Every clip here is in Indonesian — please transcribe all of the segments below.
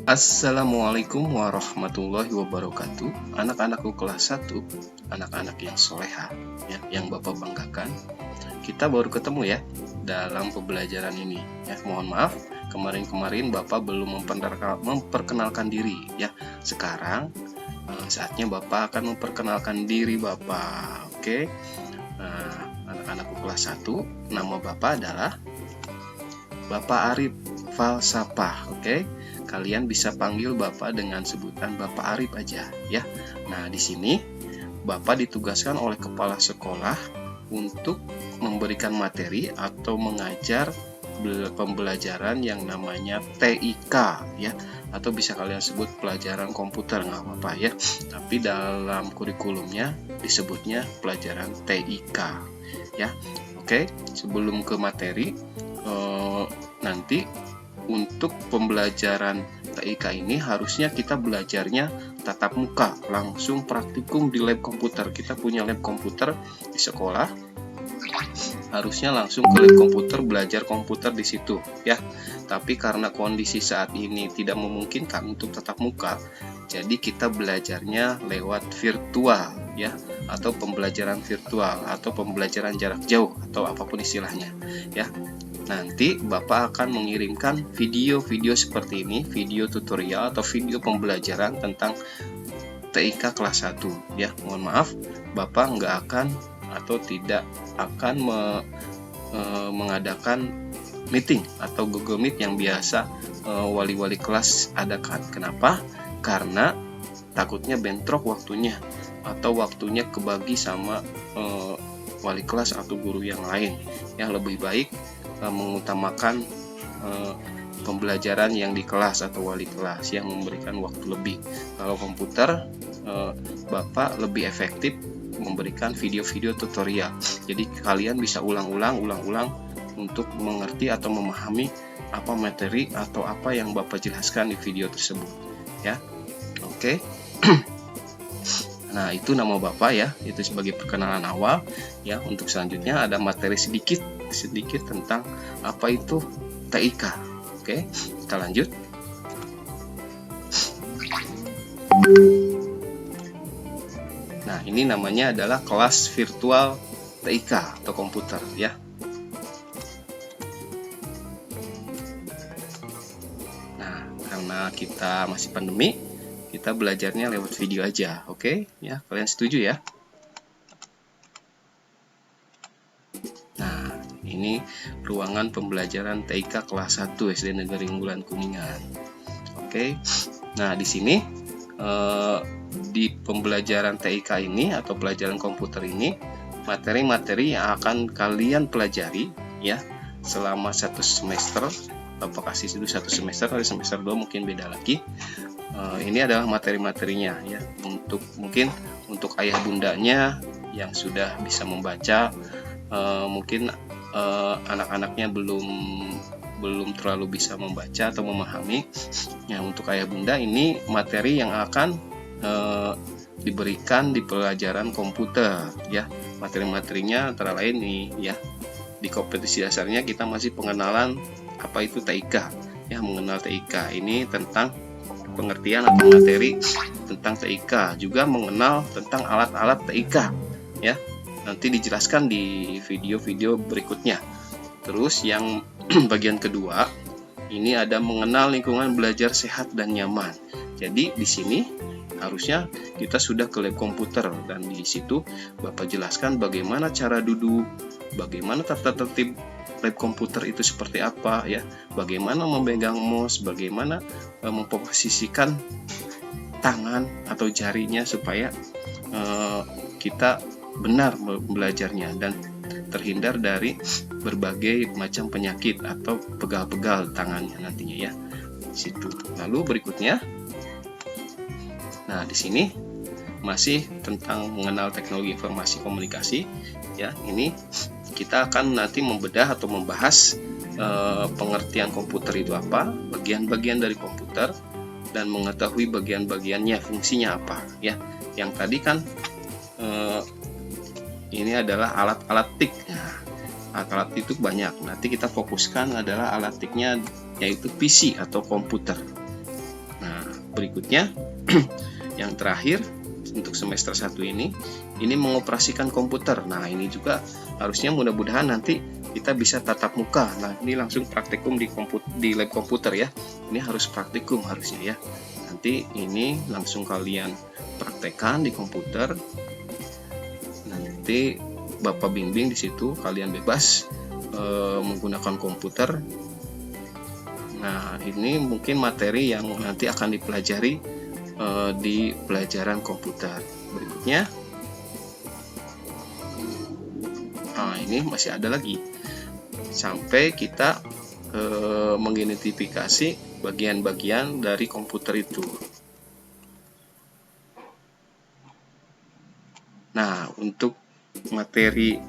Assalamualaikum warahmatullahi wabarakatuh. Anak-anakku kelas 1, anak-anak yang soleha ya, yang Bapak banggakan. Kita baru ketemu ya dalam pembelajaran ini ya. Mohon maaf, kemarin-kemarin Bapak belum memperkenalkan diri ya. Sekarang saatnya Bapak akan memperkenalkan diri Bapak. Oke. Nah, anak-anakku kelas 1, nama Bapak adalah Bapak Arif Falsafah. Oke. Kalian bisa panggil Bapak dengan sebutan Bapak Arif aja ya. Nah, di sini Bapak ditugaskan oleh kepala sekolah untuk memberikan materi atau mengajar pembelajaran yang namanya TIK ya, atau bisa kalian sebut pelajaran komputer, nggak apa-apa ya, tapi dalam kurikulumnya disebutnya pelajaran TIK ya. Oke, sebelum ke materi, nanti untuk pembelajaran TIK ini harusnya kita belajarnya tatap muka, langsung praktikum di lab komputer. Kita punya lab komputer di sekolah, harusnya langsung ke lab komputer, belajar komputer di situ ya. Tapi karena kondisi saat ini tidak memungkinkan untuk tatap muka, jadi kita belajarnya lewat virtual ya, atau pembelajaran virtual atau pembelajaran jarak jauh atau apapun istilahnya ya. Nanti Bapak akan mengirimkan video-video seperti ini, video tutorial atau video pembelajaran tentang TIK kelas 1 ya. Mohon maaf, Bapak nggak akan atau tidak akan mengadakan meeting atau Google Meet yang biasa wali-wali kelas adakan. Kenapa? Karena takutnya bentrok waktunya atau waktunya kebagi sama wali kelas atau guru yang lain. Yang lebih baik mengutamakan pembelajaran yang di kelas atau wali kelas yang memberikan waktu lebih. Kalau komputer, Bapak lebih efektif memberikan video-video tutorial. Jadi kalian bisa ulang-ulang untuk mengerti atau memahami apa materi atau apa yang Bapak jelaskan di video tersebut ya. Oke. Nah, itu nama Bapak ya, itu sebagai perkenalan awal ya. Untuk selanjutnya ada materi sedikit tentang apa itu TIK. Oke, kita lanjut. Nah, ini namanya adalah kelas virtual TIK atau komputer ya. Nah, karena kita masih pandemi, kita belajarnya lewat video aja, oke? Ya, kalian setuju ya? Nah, ini ruangan pembelajaran TIK kelas 1 SD Negeri Unggulan Kuningan. Oke. Nah, di sini di pembelajaran TIK ini atau pelajaran komputer ini, materi-materi yang akan kalian pelajari ya selama 1 semester. Bapak kasih dulu 1 semester, dari semester 2 mungkin beda lagi. Ini adalah materi-materinya ya, mungkin untuk ayah bundanya yang sudah bisa membaca, mungkin anak-anaknya belum terlalu bisa membaca atau memahami ya. Untuk ayah bunda, ini materi yang akan diberikan di pelajaran komputer ya. Materi-materinya antara lain nih ya, di kompetisi dasarnya kita masih pengenalan apa itu TIK ya, mengenal TIK ini tentang pengertian atau materi tentang TIK, juga mengenal tentang alat-alat TIK ya. Nanti dijelaskan di video-video berikutnya. Terus yang bagian kedua ini ada mengenal lingkungan belajar sehat dan nyaman. Jadi di sini harusnya kita sudah ke lab komputer, dan di situ Bapak jelaskan bagaimana cara duduk, bagaimana tata tertib lab komputer itu seperti apa ya, bagaimana memegang mouse, bagaimana memposisikan tangan atau jarinya supaya kita benar belajarnya dan terhindar dari berbagai macam penyakit atau pegal-pegal tangannya nantinya ya. Situ. Lalu berikutnya, nah di sini masih tentang mengenal teknologi informasi komunikasi ya. Ini kita akan nanti membedah atau membahas pengertian komputer itu apa, bagian-bagian dari komputer, dan mengetahui bagian-bagiannya, fungsinya apa ya. Yang tadi kan ini adalah alat-alat TIK. Nah, alat-alat itu banyak. Nanti kita fokuskan adalah alat TIK-nya, yaitu PC atau komputer. berikutnya yang terakhir untuk semester 1 ini mengoperasikan komputer. Nah, ini juga harusnya mudah-mudahan nanti kita bisa tatap muka. Nah, ini langsung praktikum di lab komputer ya. Ini harus praktikum harusnya ya. Nanti ini langsung kalian praktekkan di komputer. Nanti Bapak bimbing di situ, kalian bebas menggunakan komputer. Nah, ini mungkin materi yang nanti akan dipelajari di pelajaran komputer. Berikutnya, nah ini masih ada lagi sampai kita mengidentifikasi bagian-bagian dari komputer itu. Nah, untuk materi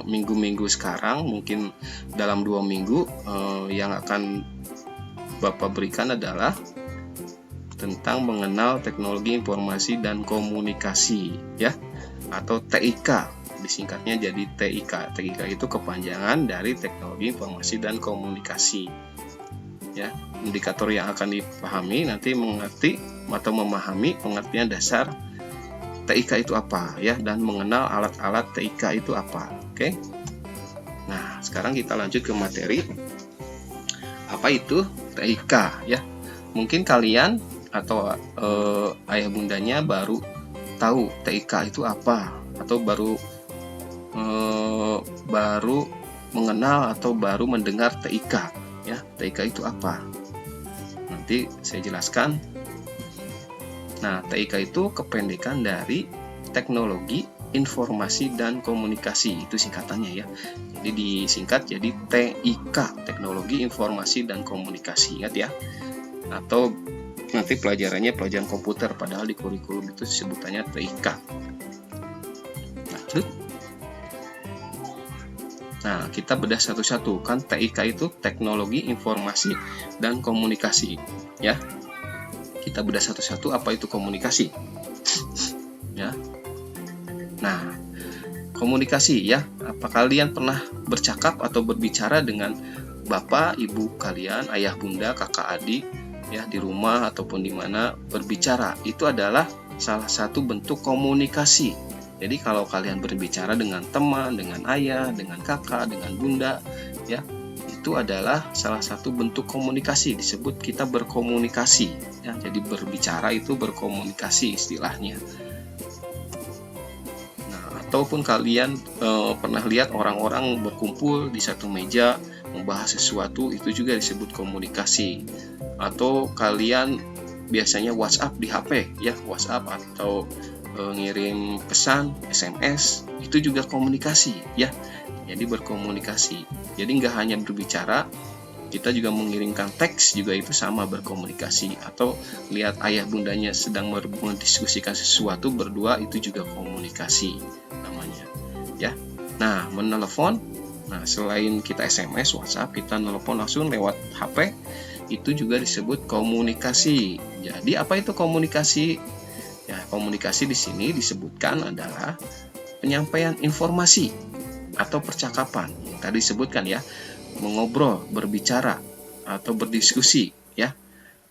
minggu-minggu sekarang, mungkin dalam 2 minggu yang akan Bapak berikan adalah tentang mengenal teknologi informasi dan komunikasi ya, atau TIK, disingkatnya jadi TIK. TIK itu kepanjangan dari teknologi informasi dan komunikasi ya. Indikator yang akan dipahami nanti mengerti atau memahami pengertian dasar TIK itu apa ya, dan mengenal alat-alat TIK itu apa. Oke. Nah, sekarang kita lanjut ke materi. Apa itu TIK ya? Mungkin kalian atau ayah bundanya baru tahu TIK itu apa, atau baru mengenal atau baru mendengar TIK ya. TIK itu apa? Nanti saya jelaskan. Nah, TIK itu kependekan dari teknologi informasi dan komunikasi, itu singkatannya ya. Jadi disingkat jadi TIK, teknologi informasi dan komunikasi, ingat ya. Atau nanti pelajarannya pelajaran komputer, padahal di kurikulum itu sebutannya TIK. Lanjut. Nah, kita bedah satu-satu. Kan TIK itu teknologi informasi dan komunikasi ya. Kita bedah satu-satu apa itu komunikasi ya. Nah, komunikasi ya, apa kalian pernah bercakap atau berbicara dengan bapak, ibu kalian, ayah, bunda, kakak, adik ya, di rumah ataupun di mana? Berbicara itu adalah salah satu bentuk komunikasi. Jadi kalau kalian berbicara dengan teman, dengan ayah, dengan kakak, dengan bunda ya, itu adalah salah satu bentuk komunikasi, disebut kita berkomunikasi ya. Jadi berbicara itu berkomunikasi istilahnya. Nah, ataupun kalian pernah lihat orang-orang berkumpul di satu meja membahas sesuatu, itu juga disebut komunikasi. Atau kalian biasanya WhatsApp di HP ya, WhatsApp atau ngirim pesan SMS, itu juga komunikasi ya. Jadi berkomunikasi. Jadi nggak hanya berbicara, kita juga mengirimkan teks, juga itu sama berkomunikasi. Atau lihat ayah bundanya sedang mendiskusikan sesuatu berdua, itu juga komunikasi namanya ya. Nah, menelepon, nah selain kita SMS, WhatsApp, kita telepon langsung lewat HP, itu juga disebut komunikasi. Jadi apa itu komunikasi? Ya, komunikasi di sini disebutkan adalah penyampaian informasi atau percakapan yang tadi disebutkan ya, mengobrol, berbicara atau berdiskusi ya,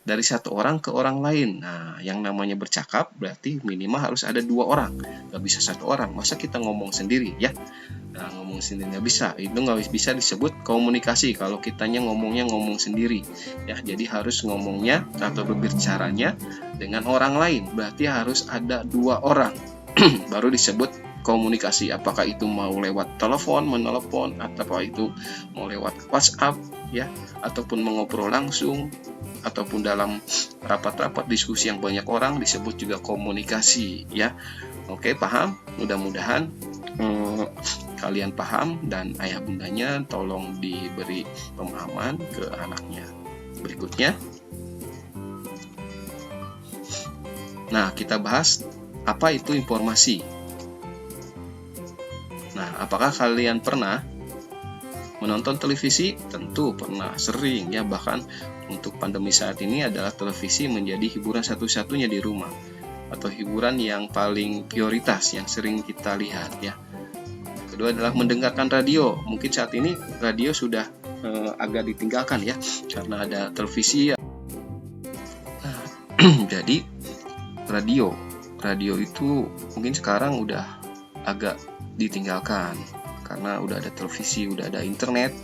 dari satu orang ke orang lain. Nah, yang namanya bercakap berarti minimal harus ada 2 orang, nggak bisa 1 orang. Masa kita ngomong sendiri ya? Nah, ngomong sendiri nggak bisa, itu nggak bisa disebut komunikasi kalau kitanya ngomong sendiri ya. Jadi harus ngomongnya atau berbicaranya dengan orang lain, berarti harus ada 2 orang baru disebut komunikasi. Apakah itu mau lewat telepon, menelepon, atau itu mau lewat WhatsApp ya, ataupun mengobrol langsung, ataupun dalam rapat-rapat diskusi yang banyak orang, disebut juga komunikasi ya. Oke, paham? Mudah-mudahan kalian paham, dan ayah bundanya tolong diberi pemahaman ke anaknya. Berikutnya, nah kita bahas apa itu informasi. Nah, apakah kalian pernah menonton televisi? Tentu pernah, sering ya. Bahkan untuk pandemi saat ini adalah televisi menjadi hiburan satu-satunya di rumah, atau hiburan yang paling prioritas yang sering kita lihat ya. Kedua adalah mendengarkan radio. Mungkin saat ini radio sudah agak ditinggalkan ya, karena ada televisi. Jadi radio itu mungkin sekarang udah agak ditinggalkan karena udah ada televisi, udah ada internet,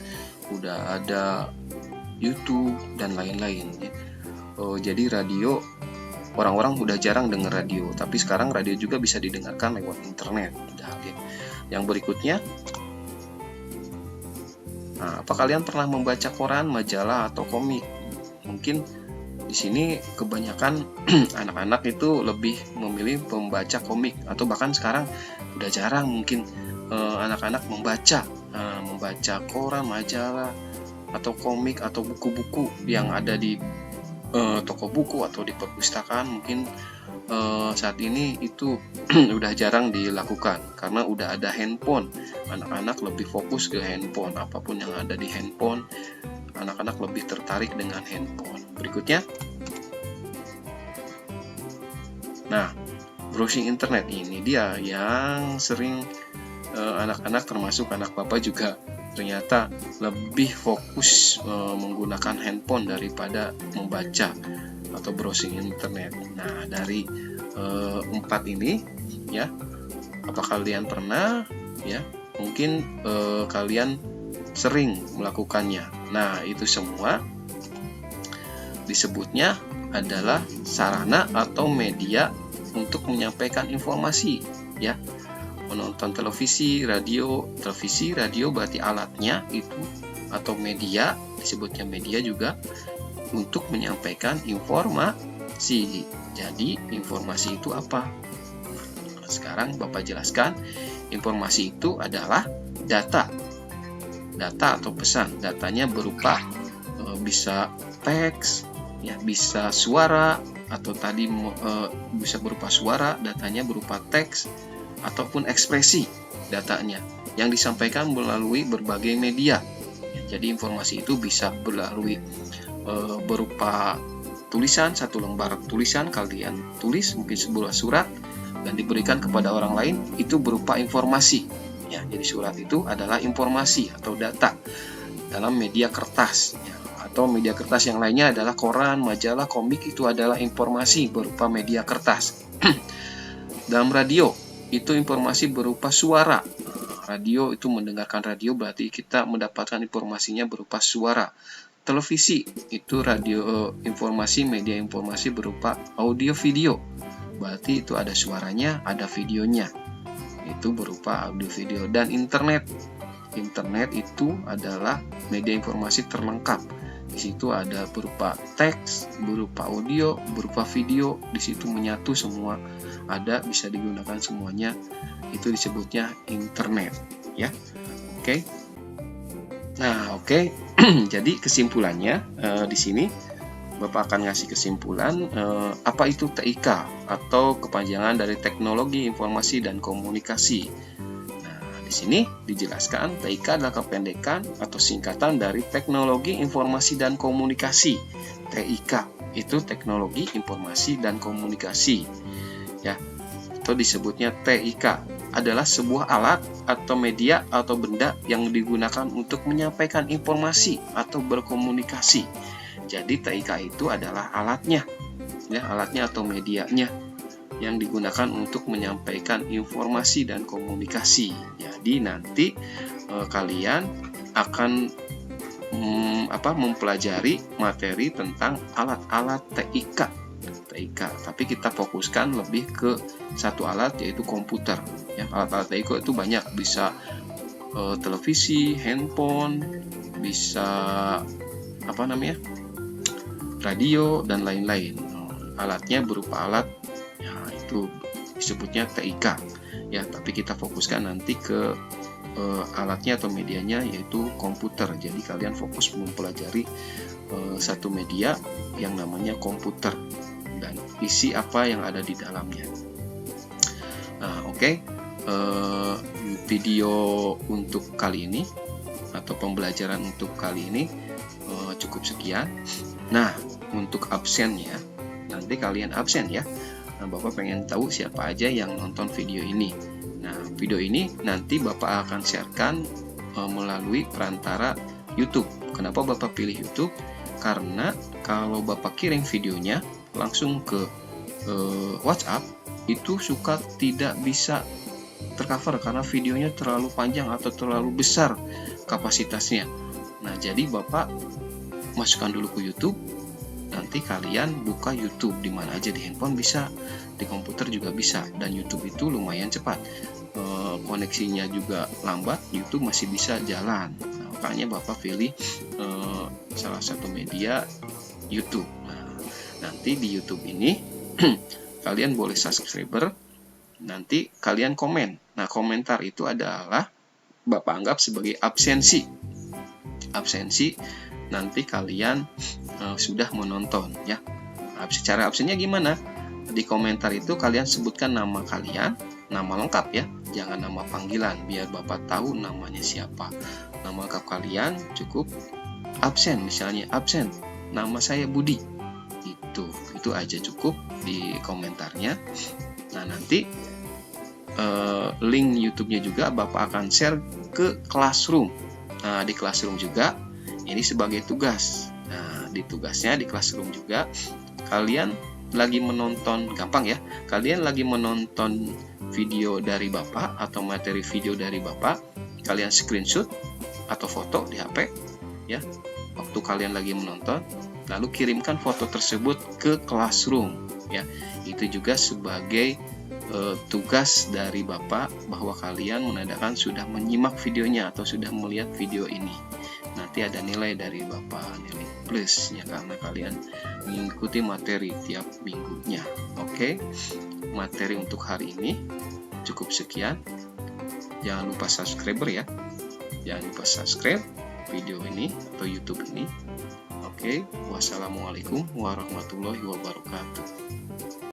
udah ada YouTube dan lain-lain ya. Jadi radio, orang-orang udah jarang dengar radio, tapi sekarang radio juga bisa didengarkan lewat internet. Yang berikutnya, nah, apa kalian pernah membaca koran, majalah, atau komik? Mungkin di sini kebanyakan anak-anak itu lebih memilih membaca komik, atau bahkan sekarang udah jarang mungkin anak-anak membaca koran, majalah, atau komik, atau buku-buku yang ada di toko buku atau di perpustakaan. Mungkin saat ini itu udah jarang dilakukan karena udah ada handphone. Anak-anak lebih fokus ke handphone, apapun yang ada di handphone, anak-anak lebih tertarik dengan handphone. Berikutnya, nah, browsing internet ini dia yang sering anak-anak, termasuk anak bapak juga ternyata lebih fokus menggunakan handphone daripada membaca atau browsing internet. Nah, dari 4 ini ya, apa kalian pernah ya, mungkin kalian sering melakukannya. Nah, itu semua disebutnya adalah sarana atau media untuk menyampaikan informasi ya. Menonton televisi, radio berarti alatnya itu, atau media, disebutnya media juga untuk menyampaikan informasi. Jadi informasi itu apa? Sekarang Bapak jelaskan, informasi itu adalah data atau pesan. Datanya berupa bisa teks ya, bisa suara, atau tadi bisa berupa suara, datanya berupa teks ataupun ekspresi datanya yang disampaikan melalui berbagai media. Jadi informasi itu bisa melalui berupa tulisan, satu lembar tulisan kalian tulis, mungkin sebuah surat dan diberikan kepada orang lain, itu berupa informasi. Ya, jadi surat itu adalah informasi atau data dalam media kertas. Ya, atau media kertas yang lainnya adalah koran, majalah, komik, itu adalah informasi berupa media kertas. Dalam radio itu informasi berupa suara. Radio itu mendengarkan radio berarti kita mendapatkan informasinya berupa suara. Televisi itu radio informasi, media informasi berupa audio video. Berarti itu ada suaranya, ada videonya. Itu berupa audio video. Dan internet. Internet itu adalah media informasi terlengkap. Di situ ada berupa teks, berupa audio, berupa video. Di situ menyatu semua, ada, bisa digunakan semuanya. Itu disebutnya internet, ya. Oke. Nah, oke. Jadi kesimpulannya di sini Bapak akan ngasih kesimpulan apa itu TIK atau kepanjangan dari Teknologi Informasi dan Komunikasi. Di sini dijelaskan TIK adalah kependekan atau singkatan dari Teknologi Informasi dan Komunikasi. TIK itu Teknologi Informasi dan Komunikasi. Ya, atau disebutnya TIK adalah sebuah alat atau media atau benda yang digunakan untuk menyampaikan informasi atau berkomunikasi. Jadi TIK itu adalah alatnya, ya, alatnya atau medianya yang digunakan untuk menyampaikan informasi dan komunikasi. Jadi nanti kalian akan mempelajari materi tentang alat-alat TIK. Tapi kita fokuskan lebih ke satu alat, yaitu komputer. Ya, alat-alat TIK itu banyak, bisa televisi, handphone, bisa radio dan lain-lain. Alatnya berupa alat, ya, itu disebutnya TIK. Ya, tapi kita fokuskan nanti ke alatnya atau medianya, yaitu komputer. Jadi kalian fokus mempelajari satu media yang namanya komputer dan isi apa yang ada di dalamnya. Nah, oke. Video untuk kali ini atau pembelajaran untuk kali ini cukup sekian. Nah, untuk absennya, nanti kalian absen ya. Nah, Bapak pengen tahu siapa aja yang nonton video ini. Nah, video ini nanti Bapak akan sharekan melalui perantara YouTube. Kenapa Bapak pilih YouTube? Karena kalau Bapak kirim videonya, langsung ke WhatsApp, itu suka tidak bisa tercover karena videonya terlalu panjang atau terlalu besar kapasitasnya. Nah, jadi Bapak masukkan dulu ke YouTube. Nanti kalian buka YouTube di mana aja, di handphone bisa, di komputer juga bisa, dan YouTube itu lumayan cepat. Koneksinya juga lambat, YouTube masih bisa jalan. Nah, makanya Bapak pilih salah satu media YouTube. Nah, nanti di YouTube ini kalian boleh subscriber, nanti kalian komen. Nah, komentar itu adalah Bapak anggap sebagai absensi. Nanti kalian sudah menonton ya. Nah, secara absennya gimana? Di komentar itu kalian sebutkan nama kalian, nama lengkap ya, jangan nama panggilan, biar Bapak tahu namanya siapa. Nama lengkap kalian cukup absen, misalnya absen, nama saya Budi. Itu aja cukup di komentarnya. Nah, nanti link YouTube-nya juga Bapak akan share ke Classroom. Nah, di Classroom juga ini sebagai tugas. Nah, di tugasnya di Classroom juga kalian lagi menonton, gampang ya, kalian lagi menonton video dari Bapak atau materi video dari Bapak, kalian screenshot atau foto di HP ya, waktu kalian lagi menonton, lalu kirimkan foto tersebut ke Classroom ya. Itu juga sebagai tugas dari Bapak bahwa kalian menandakan sudah menyimak videonya atau sudah melihat video ini. Nanti ada nilai dari Bapak, nilai plus ya, karena kalian mengikuti materi tiap minggunya. Oke, materi untuk hari ini cukup sekian. Jangan lupa subscriber ya, jangan lupa subscribe video ini atau YouTube ini. Oke, wassalamualaikum warahmatullahi wabarakatuh.